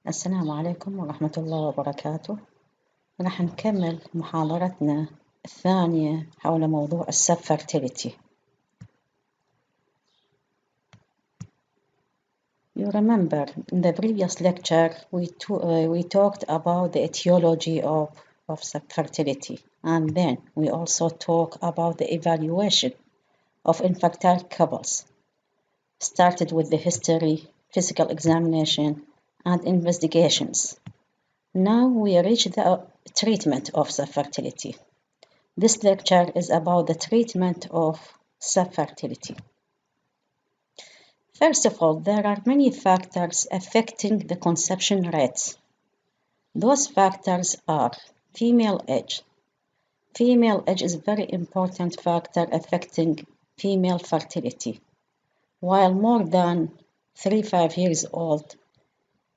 السلام عليكم ورحمة الله وبركاته. راح نكمل محاضرتنا الثانية حول موضوع Subfertility. You remember in the previous lecture we talked about the etiology of subfertility, and then we also talked about the evaluation of infertile couples. Started with the history, physical examination, and investigations. Now we reach the treatment of subfertility. This lecture is about the treatment of subfertility. First of all, there are many factors affecting the conception rate. Those factors are female age. Female age is a very important factor affecting female fertility, while more than 35 years old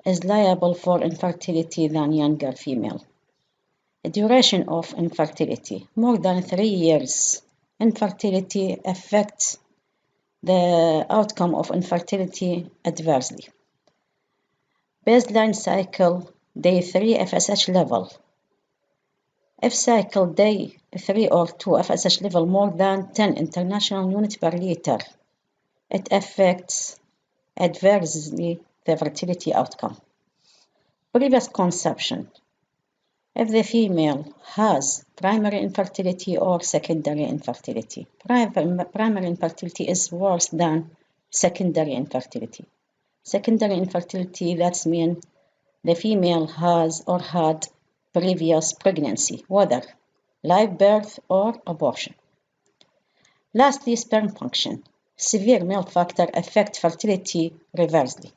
is liable for infertility than younger female. The duration of infertility, more than 3 years. Infertility affects the outcome of infertility adversely. Baseline cycle, day 3 FSH level. If cycle day 3 or 2 FSH level more than 10 international units per liter, it affects adversely the fertility outcome. Previous conception. If the female has primary infertility or secondary infertility. Primary infertility is worse than secondary infertility. Secondary infertility, that means the female has or had previous pregnancy, whether live birth or abortion. Lastly, sperm function. Severe male factor affect fertility reversely.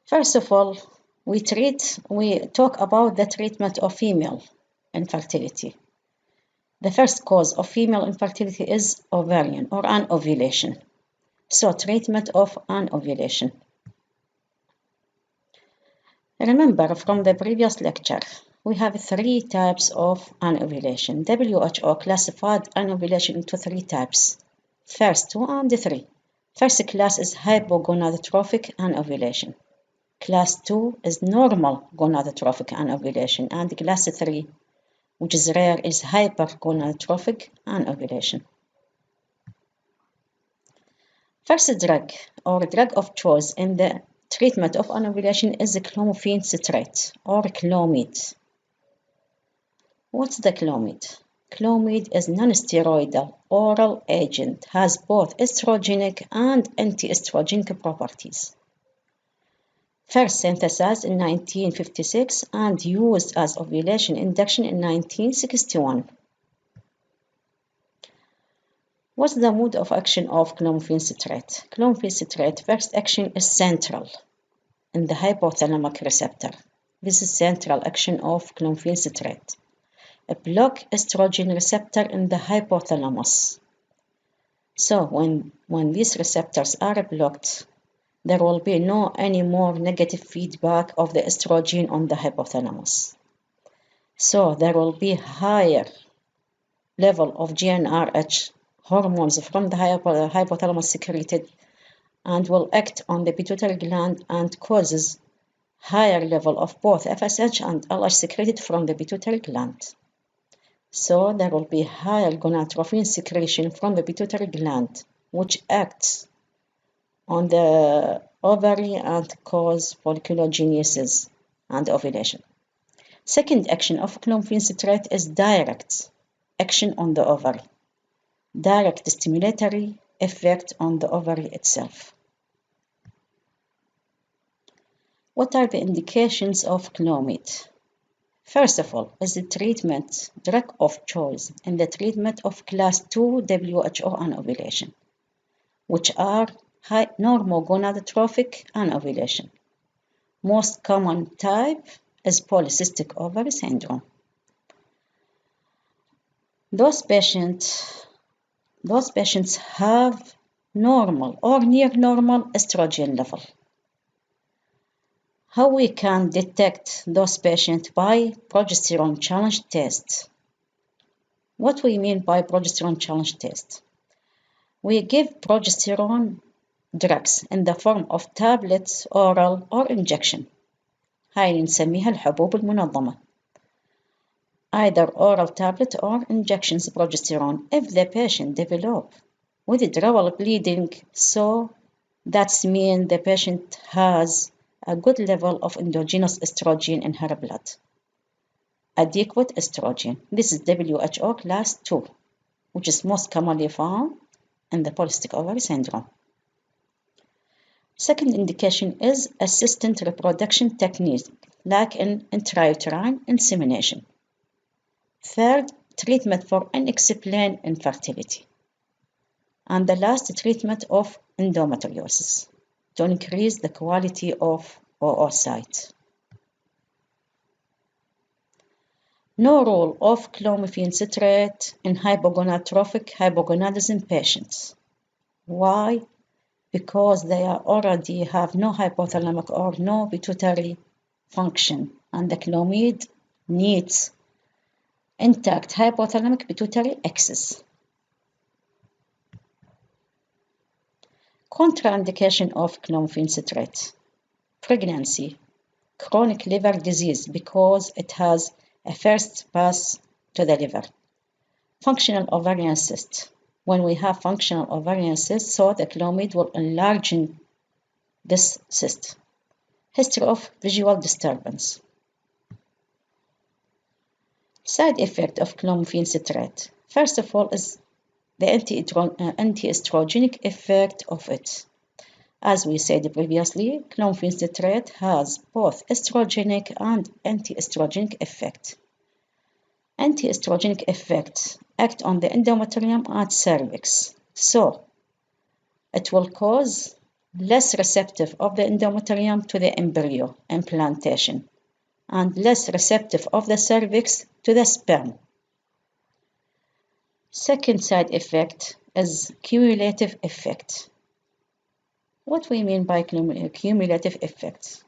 First of all, we talk about the treatment of female infertility. The first cause of female infertility is ovarian or anovulation. So, treatment of anovulation. Remember from the previous lecture, we have 3 types of anovulation. WHO classified anovulation into 3 types. First 2 and 3. First class is hypogonadotrophic anovulation. Class 2 is normal gonadotrophic anovulation, and class 3, which is rare, is hypergonadotrophic anovulation. First drug or drug of choice in the treatment of anovulation is the clomiphene citrate or Clomid. What's the Clomid? Clomid is non-steroidal oral agent, has both estrogenic and anti-estrogenic properties. First synthesized in 1956 and used as ovulation induction in 1961. What's the mode of action of clomiphene citrate? Clomiphene citrate first action is central in the hypothalamic receptor. This is central action of clomiphene citrate. A block estrogen receptor in the hypothalamus. So when these receptors are blocked, there will be no any more negative feedback of the estrogen on the hypothalamus. So there will be higher level of GnRH hormones from the hypothalamus secreted and will act on the pituitary gland and causes higher level of both FSH and LH secreted from the pituitary gland. So there will be higher gonadotrophin secretion from the pituitary gland, which acts on the ovary and cause folliculogenesis and ovulation. Second action of clomiphene citrate is direct action on the ovary. Direct stimulatory effect on the ovary itself. What are the indications of Clomid? First of all, is the treatment drug of choice in the treatment of class 2 WHO anovulation, which are normogonadotrophic anovulation. Most common type is polycystic ovary syndrome. Those patients have normal or near normal estrogen level. How we can detect those patients? By progesterone challenge test. What we mean by progesterone challenge test? We give progesterone drugs in the form of tablets, oral or injection. هاي نسميها الحبوب المنظمة. Either oral tablet or injections progesterone if the patient develop withdrawal bleeding, so that's mean the patient has a good level of endogenous estrogen in her blood. Adequate estrogen. This is WHO class 2, which is most commonly found in the polycystic ovary syndrome. Second indication is assisted reproduction technique, like in intrauterine insemination. Third, treatment for unexplained infertility. And the last, treatment of endometriosis to increase the quality of oocyte. No role of clomiphene citrate in hypogonadotrophic hypogonadism patients. Why? Because they already have no hypothalamic or no pituitary function, and the clomid needs intact hypothalamic pituitary axis. Contraindication of clomiphene citrate. Pregnancy, chronic liver disease because it has a first pass to the liver. Functional ovarian cyst. When we have functional ovarian cyst, so the clomid will enlarge this cyst. History of visual disturbance. Side effect of clomiphene citrate. First of all is the anti-estrogenic effect of it. As we said previously, clomiphene citrate has both estrogenic and anti-estrogenic effect. Anti-estrogenic effects act on the endometrium and cervix, so it will cause less receptive of the endometrium to the embryo implantation and less receptive of the cervix to the sperm. Second side effect is cumulative effect. What we mean by cumulative effects?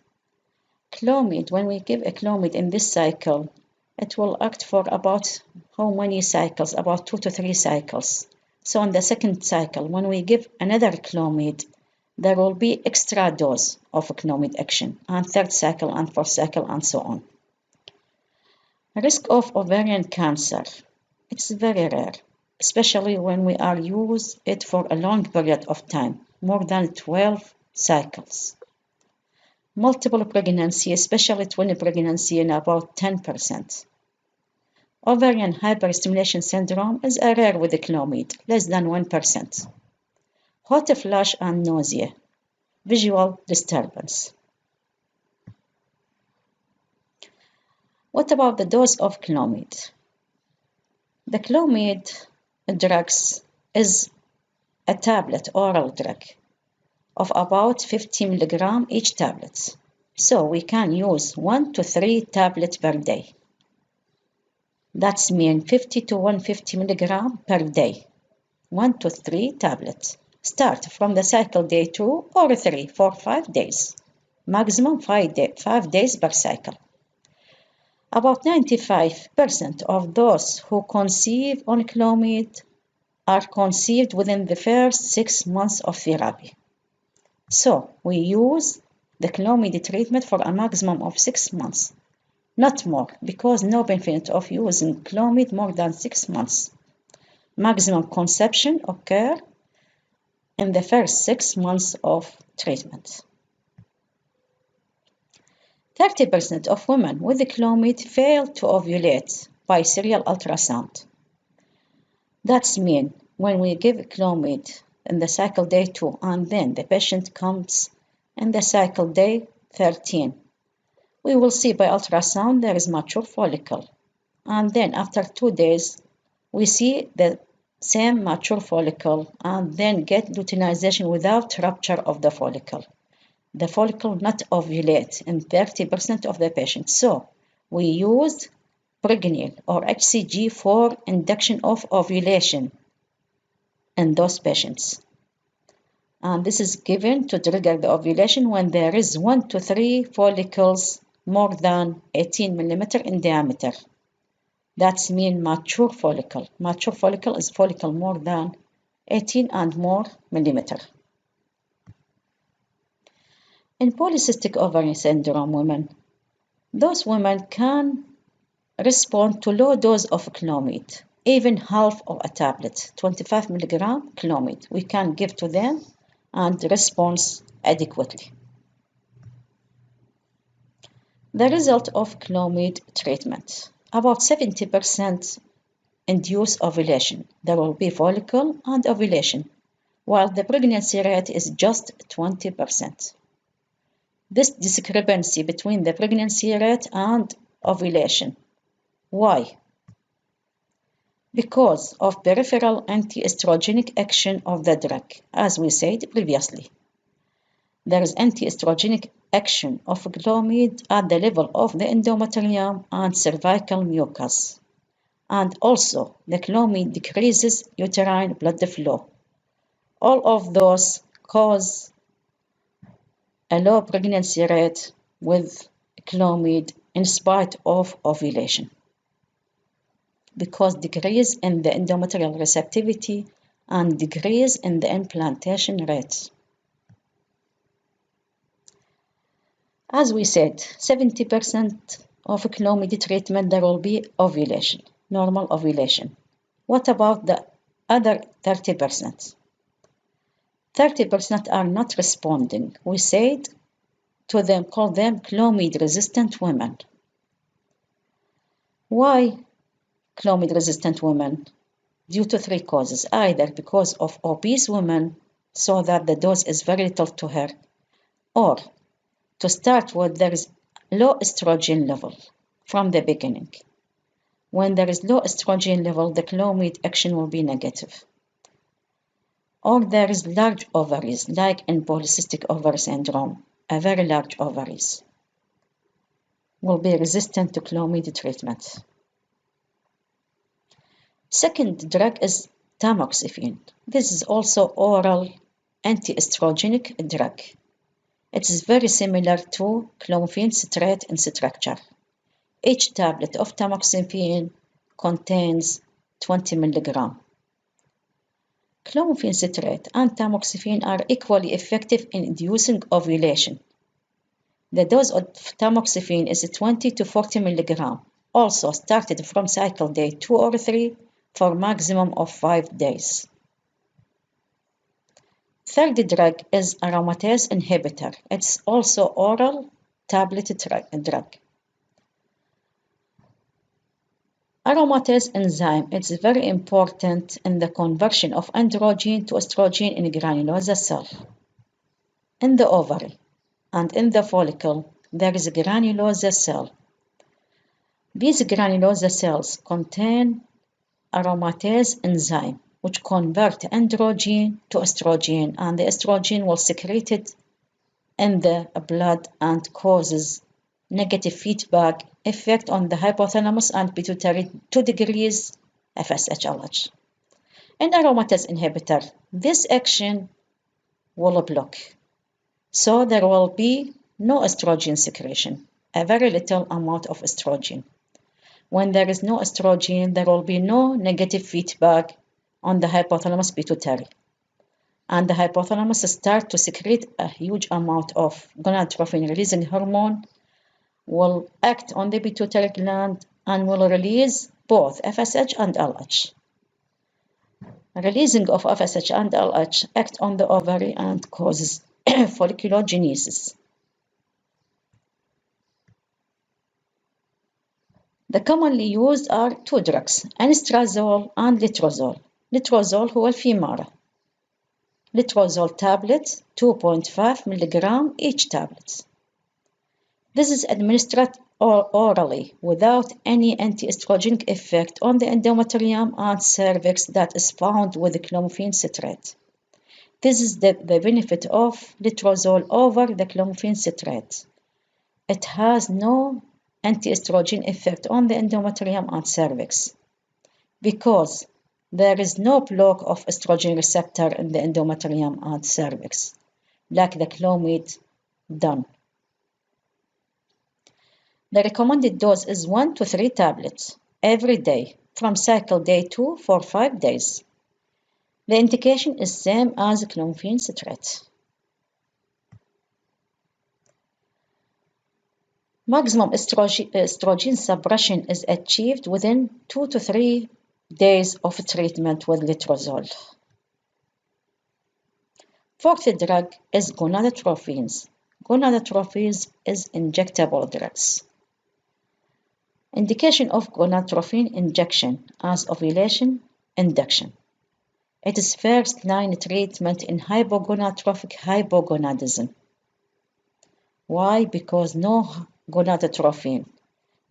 Clomid, when we give a clomid in this cycle, it will act for about how many cycles? About 2 to 3 cycles. So on the second cycle, when we give another clomid, there will be extra dose of clomid action, and third cycle and fourth cycle and so on. Risk of ovarian cancer. It's very rare, especially when we are use it for a long period of time, more than 12 cycles. Multiple pregnancy, especially twin pregnancy, in about 10%. Ovarian hyperstimulation syndrome is rare with the clomid, less than 1%. Hot flush and nausea. Visual disturbance. What about the dose of clomid? The clomid drugs is a tablet, oral drug, of about 50 mg each tablet. So we can use 1 to 3 tablets per day. That's mean 50 to 150 mg per day. 1 to 3 tablets. Start from the cycle day 2 or 3 for 5 days. Maximum 5 days per cycle. About 95% of those who conceive on clomid are conceived within the first 6 months of therapy. So we use the clomid treatment for a maximum of 6 months, not more, because no benefit of using clomid more than 6 months. Maximum conception occur in the first 6 months of treatment. 30% of women with the clomid fail to ovulate by serial ultrasound. That's mean when we give clomid in the cycle day 2 and then the patient comes in the cycle day 13, we will see by ultrasound there is mature follicle, and then after 2 days we see the same mature follicle and then get luteinization without rupture of the follicle. The follicle not ovulate in 30% of the patients. So we used pregnil or HCG for induction of ovulation in those patients. And this is given to trigger the ovulation when there is 1 to 3 follicles more than 18 mm in diameter. That's mean mature follicle. Mature follicle is follicle more than 18 and more millimeter. In polycystic ovarian syndrome women, those women can respond to low dose of Clomid, even half of a tablet, 25 milligram Clomid. We can give to them and response adequately. The result of Clomid treatment, about 70% induce ovulation. There will be follicle and ovulation, while the pregnancy rate is just 20%. This discrepancy between the pregnancy rate and ovulation. Why? Because of peripheral anti-estrogenic action of the drug, as we said previously. There is anti-estrogenic action of Clomid at the level of the endometrium and cervical mucus. And also, the Clomid decreases uterine blood flow. All of those cause a low pregnancy rate with Clomid in spite of ovulation, because decrease in the endometrial receptivity and decrease in the implantation rates. As we said, 70% of Clomid treatment there will be ovulation, normal ovulation. What about the other 30%? 30% are not responding. We said to them, call them Clomid resistant women. Why Clomid resistant women? Due to three causes, either because of obese women, so that the dose is very little to her, or to start with, there is low estrogen level from the beginning. When there is low estrogen level, the Clomid action will be negative. Or there is large ovaries, like in polycystic ovary syndrome, a very large ovaries will be resistant to Clomid treatment. Second drug is tamoxifen. This is also oral anti-estrogenic drug. It is very similar to clomiphene citrate in structure. Each tablet of tamoxifen contains 20 milligrams. Clomiphene citrate and tamoxifen are equally effective in inducing ovulation. The dose of tamoxifen is 20 to 40 milligrams, also started from cycle day 2 or 3 for maximum of 5 days. Third drug is aromatase inhibitor. It's also oral tablet drug. Aromatase enzyme is very important in the conversion of androgen to estrogen in granulosa cell. In the ovary and in the follicle, there is a granulosa cell. These granulosa cells contain aromatase enzyme, which convert androgen to estrogen, and the estrogen will secreted in the blood and causes negative feedback effect on the hypothalamus and pituitary to decrease FSH-LH. In aromatase inhibitor, this action will block, so there will be no estrogen secretion, a very little amount of estrogen. When there is no estrogen, there will be no negative feedback on the hypothalamus pituitary. And the hypothalamus start to secrete a huge amount of gonadotrophin releasing hormone, will act on the pituitary gland and will release both FSH and LH. Releasing of FSH and LH act on the ovary and causes folliculogenesis. The commonly used are two drugs, anastrozole and letrozole. Letrozole هو الفيمارة. Letrozole tablet 2.5 milligram each tablet. This is administered orally without any anti-estrogenic effect on the endometrium and cervix that is found with the clomiphene citrate. This is the benefit of letrozole over the clomiphene citrate. It has no anti-estrogen effect on the endometrium and cervix because there is no block of estrogen receptor in the endometrium and cervix, like the Clomid done. The recommended dose is 1 to 3 tablets every day from cycle day 2 for 5 days. The indication is same as clomiphene citrate. Maximum estrogen suppression is achieved within 2 to 3 days of treatment with letrozole. Fourth drug is gonadotrophins. Gonadotrophins is injectable drugs. Indication of gonadotrophin injection as ovulation induction. It is first-line treatment in hypogonadotrophic hypogonadism. Why? Because no gonadotrophin.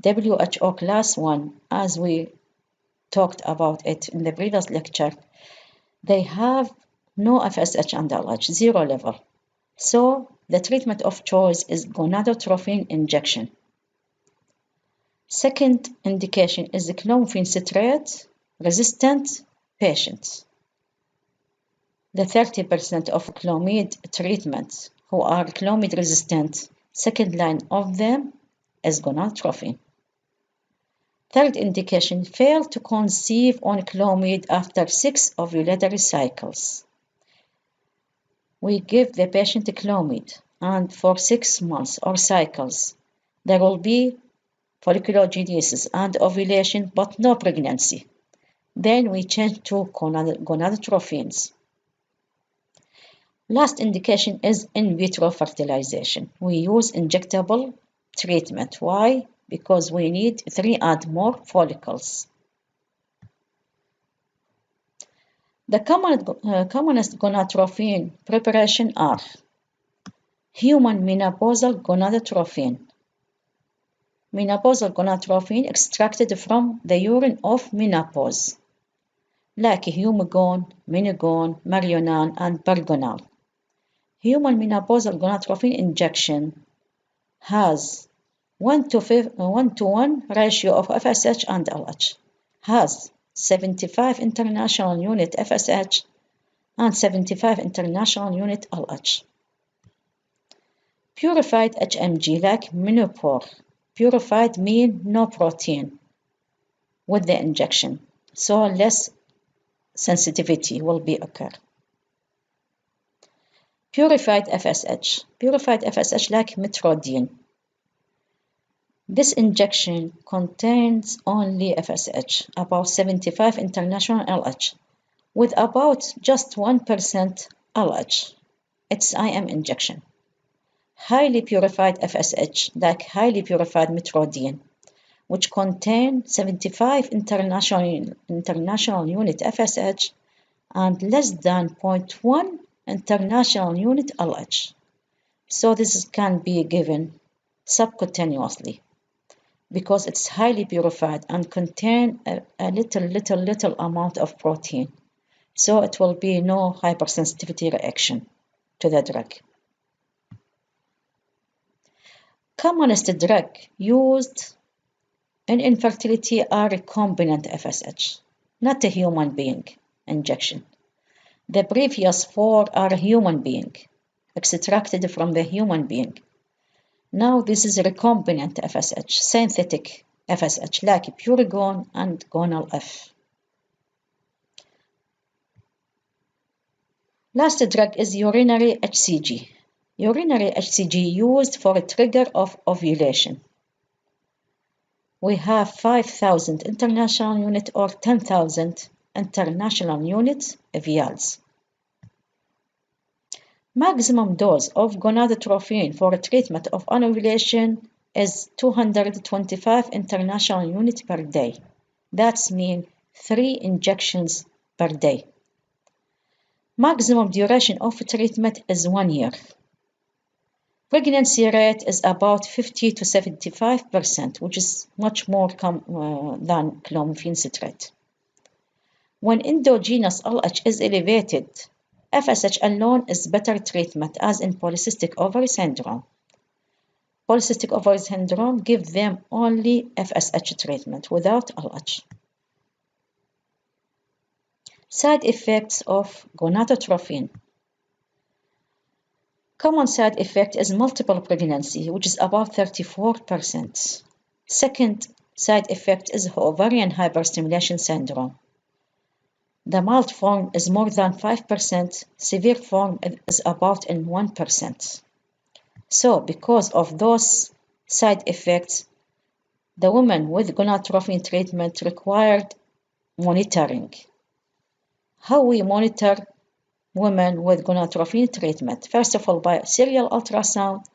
WHO class 1, as we talked about it in the previous lecture, they have no FSH and LH, 0 level. So the treatment of choice is gonadotrophin injection. Second indication is the clomiphene citrate resistant patients. The 30% of clomid treatments who are clomid resistant, second line of them is gonadotrophin. Third indication, fail to conceive on clomid after 6 ovulatory cycles. We give the patient clomid, and for 6 months or cycles, there will be folliculogenesis and ovulation, but no pregnancy. Then we change to gonadotrophins. Last indication is in vitro fertilization. We use injectable treatment. Why? Because we need 3 and more follicles. The commonest gonadotrophin preparation are human menopausal gonadotrophin. Menopausal gonadotrophin extracted from the urine of menopause, like humagon, minigon, marional, and bergonal. Human menopausal gonadotrophin injection has 1 to 1 ratio of FSH and LH, has 75 international unit FSH and 75 international unit LH. Purified HMG like Menopur, purified mean no protein with the injection, so less sensitivity will be occur. Purified FSH like Metrodine. This injection contains only FSH, about 75 international LH, with about just 1% LH. It's IM injection. Highly purified FSH, like highly purified Metrodine, which contain 75 international unit FSH and less than 0.1 international unit LH. So this can be given subcutaneously because it's highly purified and contain a little amount of protein. So it will be no hypersensitivity reaction to the drug. Commonest drug used in infertility are recombinant FSH, not a human being injection. The previous 4 are human being, extracted from the human being. Now this is recombinant FSH, synthetic FSH, like Puregon and Gonal F. Last drug is urinary HCG. Urinary HCG used for a trigger of ovulation. We have 5,000 international unit or 10,000 international unit vials. Maximum dose of gonadotrophin for treatment of anovulation is 225 international units per day. That's mean 3 injections per day. Maximum duration of treatment is 1 year. Pregnancy rate is about 50 to 75%, which is much more than clomiphene citrate. When endogenous LH is elevated, FSH alone is better treatment, as in polycystic ovary syndrome. Polycystic ovary syndrome give them only FSH treatment without LH. Side effects of gonadotrophin. Common side effect is multiple pregnancy, which is about 34%. Second side effect is ovarian hyperstimulation syndrome. The mild form is more than 5%, severe form is about 1%. So because of those Side effects. The women with gonadotrophin treatment required monitoring. How we monitor women with gonadotrophin treatment? First of all, by serial ultrasound.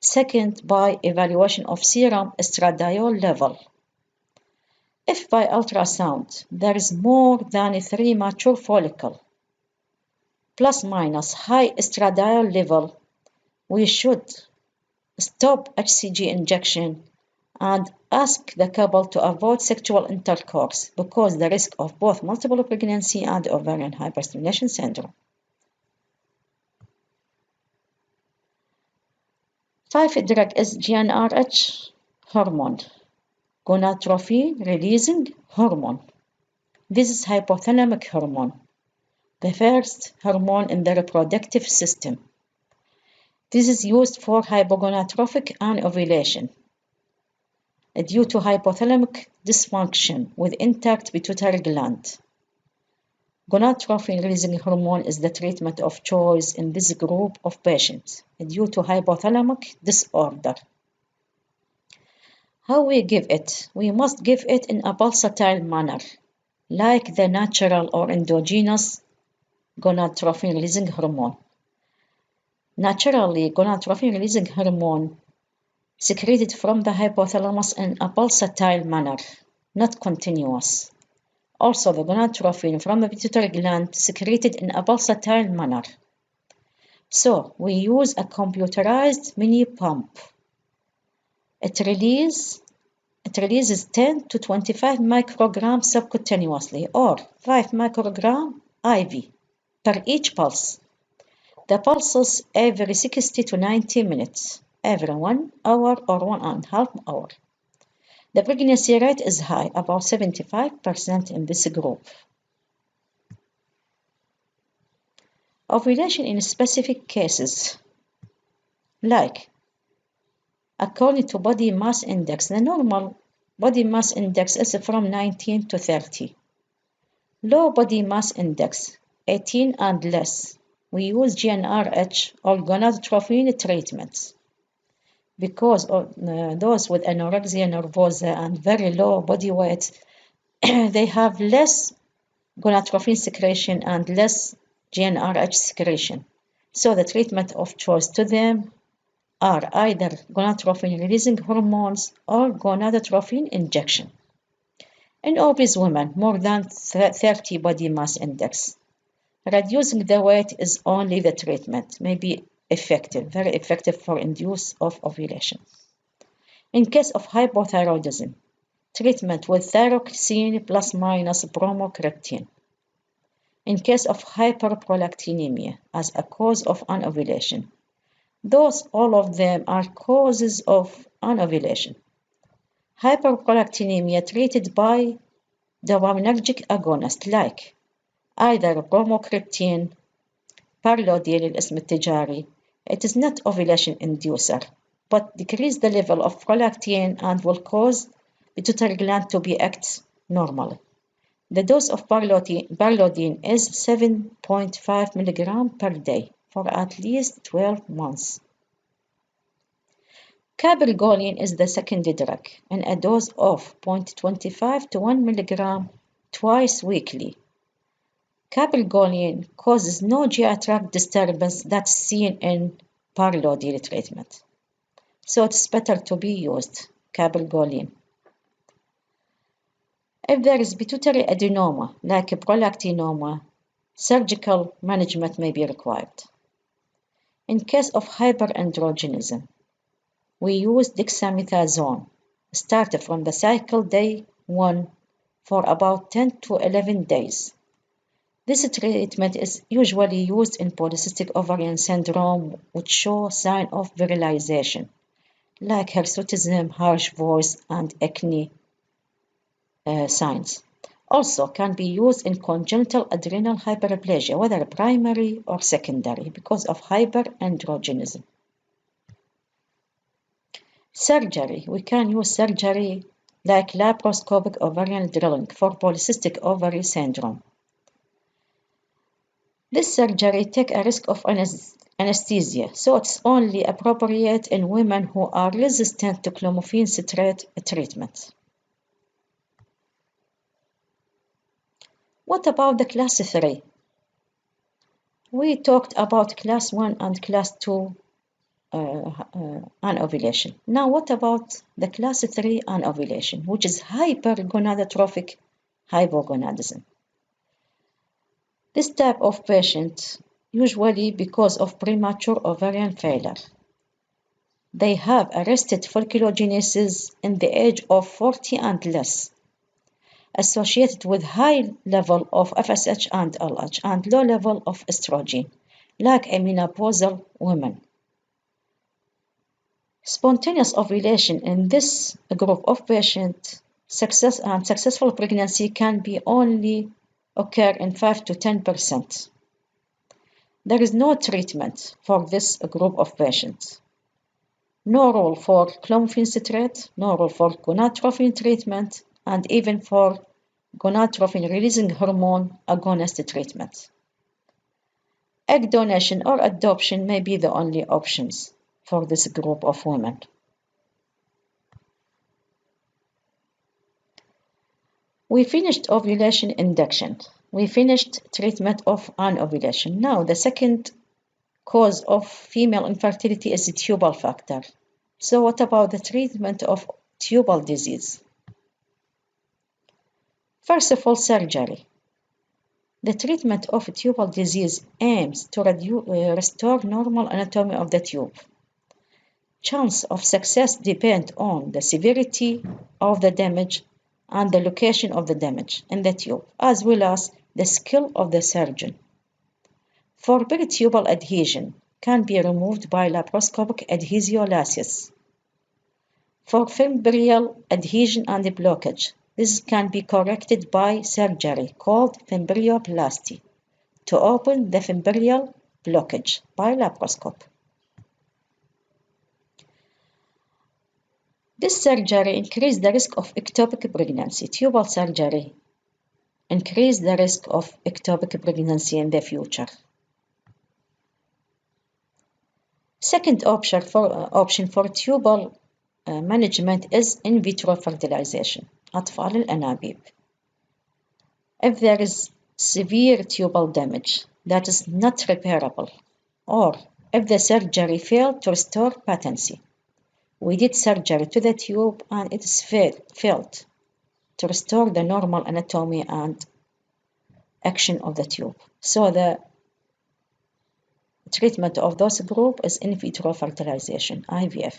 Second, by evaluation of serum estradiol level. If by ultrasound there is more than 3 mature follicle, plus minus high estradiol level, we should stop HCG injection and ask the couple to avoid sexual intercourse because the risk of both multiple pregnancy and ovarian hyperstimulation syndrome. 5th drug is GnRH hormone, gonadotrophin releasing hormone. This is hypothalamic hormone, the first hormone in the reproductive system. This is used for hypogonadotrophic anovulation due to hypothalamic dysfunction with intact pituitary gland. Gonadotrophin releasing hormone is the treatment of choice in this group of patients due to hypothalamic disorder. How we give it? We must give it in a pulsatile manner, like the natural or endogenous gonadotrophin releasing hormone. Naturally, gonadotrophin releasing hormone secreted from the hypothalamus in a pulsatile manner, not continuous. Also, the gonadotrophin from the pituitary gland secreted in a pulsatile manner. So, we use a computerized mini pump. It releases 10 to 25 micrograms subcutaneously or 5 microgram IV per each pulse. The pulses every 60 to 90 minutes, every 1 hour or 1.5 hour. The pregnancy rate is high, about 75% in this group. Ovulation in specific cases, like according to body mass index, the normal body mass index is from 19 to 30. Low body mass index, 18 and less, we use GnRH or gonadotrophin treatments. Because those with anorexia nervosa and very low body weight, they have less gonadotrophin secretion and less GnRH secretion. So the treatment of choice to them are either gonadotrophin releasing hormones or gonadotrophin injection. In obese women, more than 30 body mass index, reducing the weight is only the treatment, may be effective, very effective for induce of ovulation. In case of hypothyroidism, treatment with thyroxine plus minus bromocriptine. In case of hyperprolactinemia as a cause of anovulation, all of them are causes of anovulation. Hyperprolactinemia treated by dopaminergic agonist like either bromocriptine, parlodil الاسم التجاري. It is not ovulation inducer, but decrease the level of prolactin and will cause pituitary gland to be act normally. The dose of parlodin is 7.5 mg per day for at least 12 months. Cabergoline is the second drug in a dose of 0.25 to 1 mg twice weekly. Cabergoline causes no GI tract disturbance that's seen in parlodil treatment. So it's better to be used, cabergoline. If there is pituitary adenoma, like prolactinoma, surgical management may be required. In case of hyperandrogenism, we use dexamethasone, started from the cycle day 1 for about 10 to 11 days. This treatment is usually used in polycystic ovarian syndrome, which show sign of virilization, like hirsutism, harsh voice, and acne signs. Also can be used in congenital adrenal hyperplasia, whether primary or secondary, because of hyperandrogenism. Surgery. We can use surgery like laparoscopic ovarian drilling for polycystic ovary syndrome. This surgery takes a risk of anesthesia, so it's only appropriate in women who are resistant to clomiphene citrate treatment. What about the class 3? We talked about class 1 and class 2 anovulation. Now what about the class 3 anovulation, which is hypergonadotrophic hypogonadism? This type of patient, usually because of premature ovarian failure, they have arrested folliculogenesis in the age of 40 and less, associated with high level of FSH and LH and low level of estrogen, like a menopausal woman. Spontaneous ovulation in this group of patients, successful pregnancy can be only occur in 5 to 10%. There is no treatment for this group of patients. No role for clomiphene citrate, no role for gonadotrophin treatment, and even for gonadotrophin-releasing hormone agonist treatment. Egg donation or adoption may be the only options for this group of women. We finished ovulation induction. We finished treatment of anovulation. Now, the second cause of female infertility is the tubal factor. So what about the treatment of tubal disease? First of all, surgery. The treatment of tubal disease aims to restore normal anatomy of the tube. Chance of success depend on the severity of the damage and the location of the damage in the tube, as well as the skill of the surgeon. For peri-tubal adhesion, can be removed by laparoscopic adhesiolasis. For fimbrial adhesion and blockage, this can be corrected by surgery called fimbrioplasty to open the fimbrial blockage by laparoscope. This surgery increases the risk of ectopic pregnancy. Tubal surgery increases the risk of ectopic pregnancy in the future. Second option for tubal management is in-vitro fertilization, أطفال الأنابيب. If there is severe tubal damage that is not repairable, or if the surgery failed to restore patency, we did surgery to the tube and it is failed to restore the normal anatomy and action of the tube. So the treatment of those group is in vitro fertilization, IVF.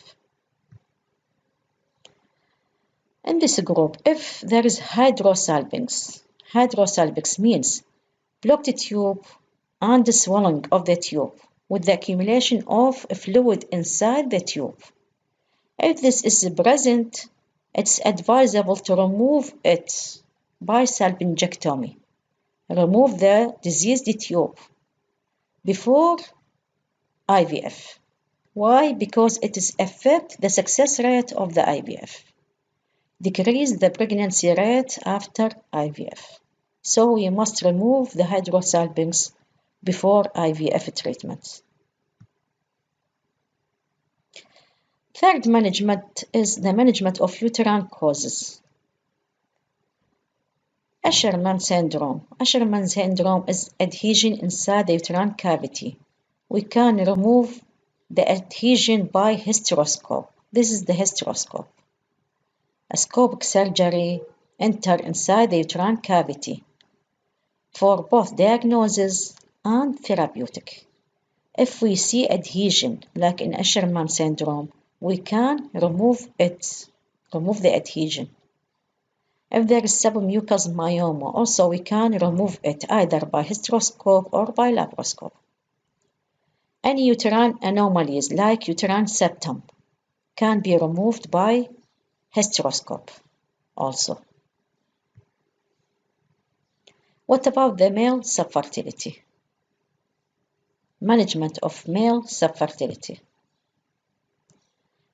In this group, if there is hydrosalpinx means blocked tube and swelling of the tube with the accumulation of fluid inside the tube. If this is present, it's advisable to remove it by salpingectomy. Remove the diseased tube before IVF. Why? Because it affects the success rate of the IVF. Decrease the pregnancy rate after IVF. So we must remove the hydrosalpinx before IVF treatment. Third management is the management of uterine causes. Asherman syndrome. Asherman syndrome is adhesion inside the uterine cavity. We can remove the adhesion by hysteroscope. This is the hysteroscope. A scopic surgery enter inside the uterine cavity for both diagnosis and therapeutic. If we see adhesion, like in Asherman syndrome, we can remove the adhesion. If there is submucous myoma, also we can remove it either by hysteroscope or by laparoscope. Any uterine anomalies like uterine septum can be removed by hysteroscope also. What about the male subfertility? Management of male subfertility.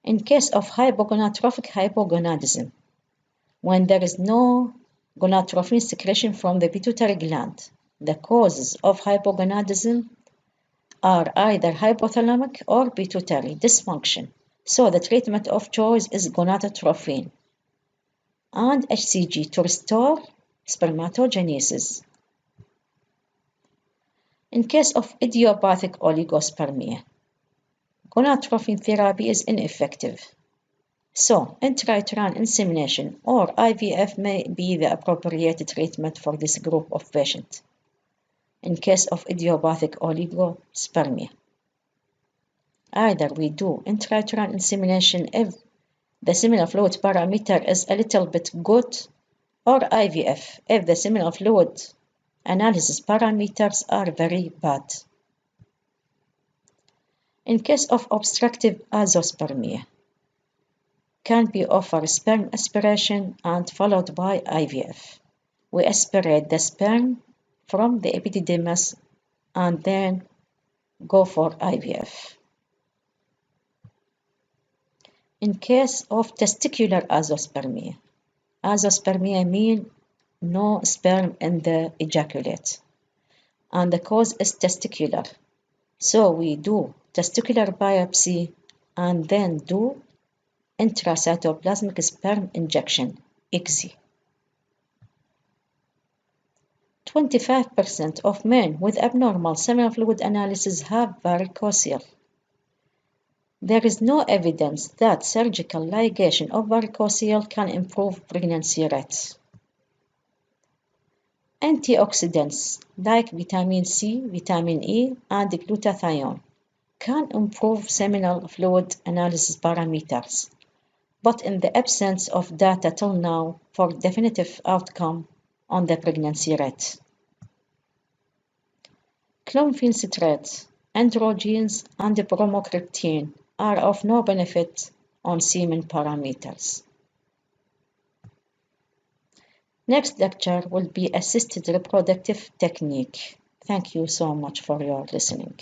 In case of hypogonadotrophic hypogonadism, when there is no gonadotrophin secretion from the pituitary gland, the causes of hypogonadism are either hypothalamic or pituitary dysfunction, so the treatment of choice is gonadotrophin and HCG to restore spermatogenesis. In case of idiopathic oligospermia, gonadotrophin therapy is ineffective, so intrauterine insemination or IVF may be the appropriate treatment for this group of patients. In case of idiopathic oligospermia, either we do intrauterine insemination if the seminal fluid parameter is a little bit good, or IVF if the seminal fluid analysis parameters are very bad. In case of obstructive azoospermia, can be offered sperm aspiration and followed by IVF. We aspirate the sperm from the epididymis and then go for IVF. In case of testicular azoospermia, azoospermia means no sperm in the ejaculate, and the cause is testicular. So we do testicular biopsy and then do intracytoplasmic sperm injection, ICSI. 25% of men with abnormal seminal fluid analysis have varicocele. There is no evidence that surgical ligation of varicocele can improve pregnancy rates. Antioxidants like vitamin C, vitamin E, and glutathione can improve seminal fluid analysis parameters, but in the absence of data till now for definitive outcome on the pregnancy rate. Clomiphene citrate, androgens, and bromocriptine are of no benefit on semen parameters. Next lecture will be assisted reproductive technique. Thank you so much for your listening.